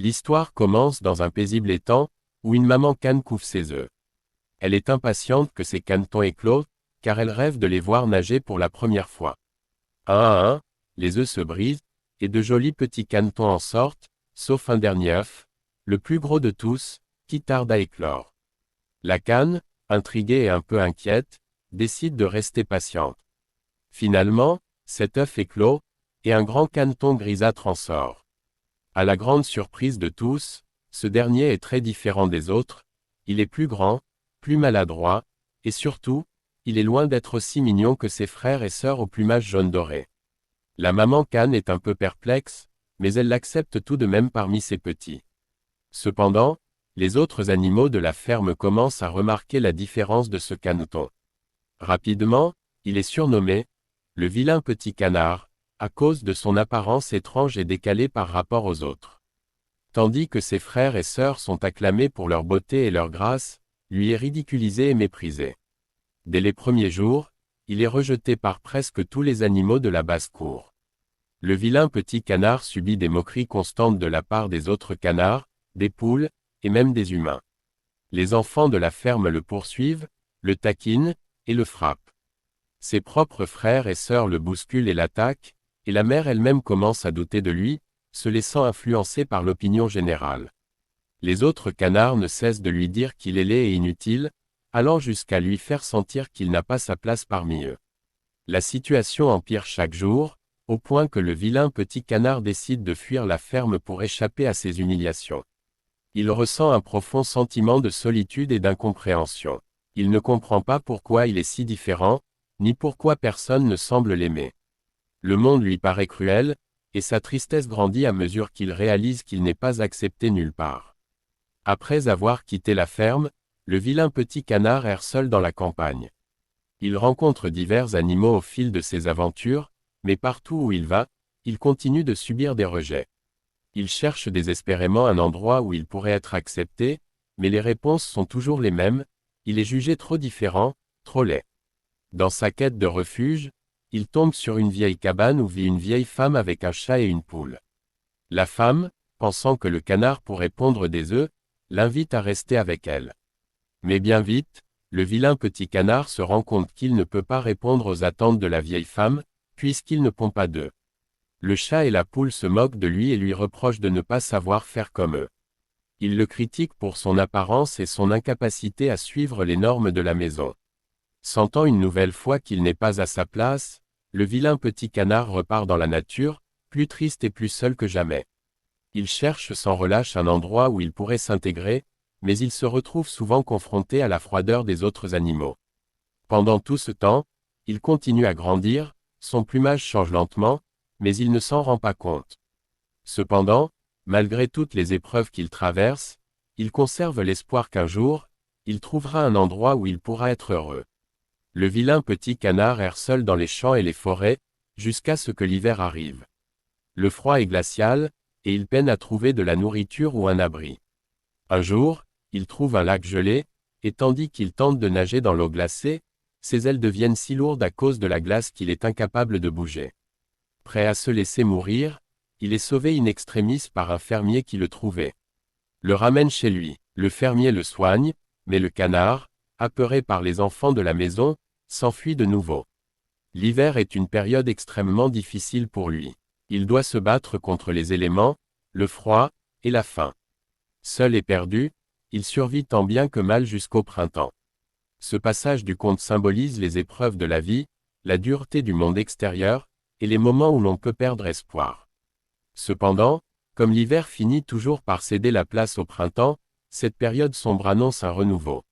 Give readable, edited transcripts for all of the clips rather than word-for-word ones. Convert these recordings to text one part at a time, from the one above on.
L'histoire commence dans un paisible étang, où une maman cane couve ses œufs. Elle est impatiente que ses canetons éclosent, car elle rêve de les voir nager pour la première fois. Un à un, les œufs se brisent, et de jolis petits canetons en sortent, sauf un dernier œuf, le plus gros de tous, qui tarde à éclore. La cane, intriguée et un peu inquiète, décide de rester patiente. Finalement, cet œuf éclot, et un grand caneton grisâtre en sort. À la grande surprise de tous, ce dernier est très différent des autres, il est plus grand, plus maladroit, et surtout, il est loin d'être aussi mignon que ses frères et sœurs au plumage jaune doré. La maman cane est un peu perplexe, mais elle l'accepte tout de même parmi ses petits. Cependant, les autres animaux de la ferme commencent à remarquer la différence de ce caneton. Rapidement, il est surnommé « le vilain petit canard », à cause de son apparence étrange et décalée par rapport aux autres. Tandis que ses frères et sœurs sont acclamés pour leur beauté et leur grâce, lui est ridiculisé et méprisé. Dès les premiers jours, il est rejeté par presque tous les animaux de la basse-cour. Le vilain petit canard subit des moqueries constantes de la part des autres canards, des poules, et même des humains. Les enfants de la ferme le poursuivent, le taquinent, et le frappent. Ses propres frères et sœurs le bousculent et l'attaquent, et la mère elle-même commence à douter de lui, se laissant influencer par l'opinion générale. Les autres canards ne cessent de lui dire qu'il est laid et inutile, allant jusqu'à lui faire sentir qu'il n'a pas sa place parmi eux. La situation empire chaque jour, au point que le vilain petit canard décide de fuir la ferme pour échapper à ces humiliations. Il ressent un profond sentiment de solitude et d'incompréhension. Il ne comprend pas pourquoi il est si différent, ni pourquoi personne ne semble l'aimer. Le monde lui paraît cruel, et sa tristesse grandit à mesure qu'il réalise qu'il n'est pas accepté nulle part. Après avoir quitté la ferme, le vilain petit canard erre seul dans la campagne. Il rencontre divers animaux au fil de ses aventures, mais partout où il va, il continue de subir des rejets. Il cherche désespérément un endroit où il pourrait être accepté, mais les réponses sont toujours les mêmes, il est jugé trop différent, trop laid. Dans sa quête de refuge, il tombe sur une vieille cabane où vit une vieille femme avec un chat et une poule. La femme, pensant que le canard pourrait pondre des œufs, l'invite à rester avec elle. Mais bien vite, le vilain petit canard se rend compte qu'il ne peut pas répondre aux attentes de la vieille femme, puisqu'il ne pond pas d'œufs. Le chat et la poule se moquent de lui et lui reprochent de ne pas savoir faire comme eux. Ils le critiquent pour son apparence et son incapacité à suivre les normes de la maison. Sentant une nouvelle fois qu'il n'est pas à sa place, le vilain petit canard repart dans la nature, plus triste et plus seul que jamais. Il cherche sans relâche un endroit où il pourrait s'intégrer, mais il se retrouve souvent confronté à la froideur des autres animaux. Pendant tout ce temps, il continue à grandir, son plumage change lentement, mais il ne s'en rend pas compte. Cependant, malgré toutes les épreuves qu'il traverse, il conserve l'espoir qu'un jour, il trouvera un endroit où il pourra être heureux. Le vilain petit canard erre seul dans les champs et les forêts, jusqu'à ce que l'hiver arrive. Le froid est glacial, et il peine à trouver de la nourriture ou un abri. Un jour, il trouve un lac gelé, et tandis qu'il tente de nager dans l'eau glacée, ses ailes deviennent si lourdes à cause de la glace qu'il est incapable de bouger. Prêt à se laisser mourir, il est sauvé in extremis par un fermier qui le trouvait. Le ramène chez lui. Le fermier le soigne, mais le canard, apeuré par les enfants de la maison, s'enfuit de nouveau. L'hiver est une période extrêmement difficile pour lui. Il doit se battre contre les éléments, le froid, et la faim. Seul et perdu, il survit tant bien que mal jusqu'au printemps. Ce passage du conte symbolise les épreuves de la vie, la dureté du monde extérieur, et les moments où l'on peut perdre espoir. Cependant, comme l'hiver finit toujours par céder la place au printemps, cette période sombre annonce un renouveau.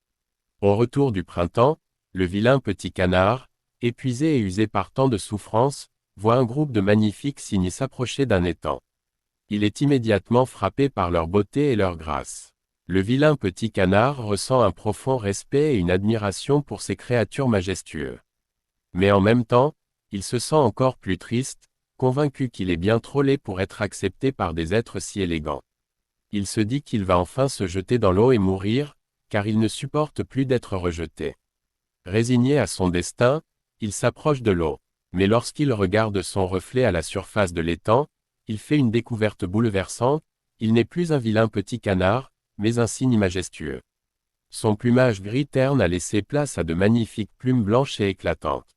Au retour du printemps, le vilain petit canard, épuisé et usé par tant de souffrances, voit un groupe de magnifiques cygnes s'approcher d'un étang. Il est immédiatement frappé par leur beauté et leur grâce. Le vilain petit canard ressent un profond respect et une admiration pour ces créatures majestueuses. Mais en même temps, il se sent encore plus triste, convaincu qu'il est bien trop laid pour être accepté par des êtres si élégants. Il se dit qu'il va enfin se jeter dans l'eau et mourir, car il ne supporte plus d'être rejeté. Résigné à son destin, il s'approche de l'eau. Mais lorsqu'il regarde son reflet à la surface de l'étang, il fait une découverte bouleversante, Il n'est plus un vilain petit canard, mais un cygne majestueux. Son plumage gris terne a laissé place à de magnifiques plumes blanches et éclatantes.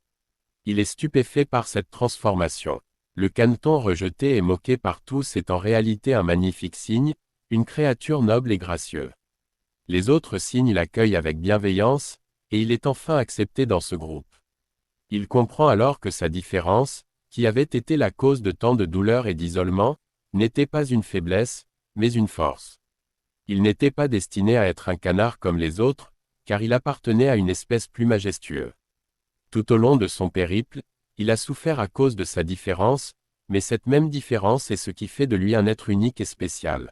Il est stupéfait par cette transformation. Le caneton rejeté et moqué par tous est en réalité un magnifique cygne, une créature noble et gracieuse. Les autres cygnes l'accueillent avec bienveillance, et il est enfin accepté dans ce groupe. Il comprend alors que sa différence, qui avait été la cause de tant de douleur et d'isolement, n'était pas une faiblesse, mais une force. Il n'était pas destiné à être un canard comme les autres, car il appartenait à une espèce plus majestueuse. Tout au long de son périple, il a souffert à cause de sa différence, mais cette même différence est ce qui fait de lui un être unique et spécial.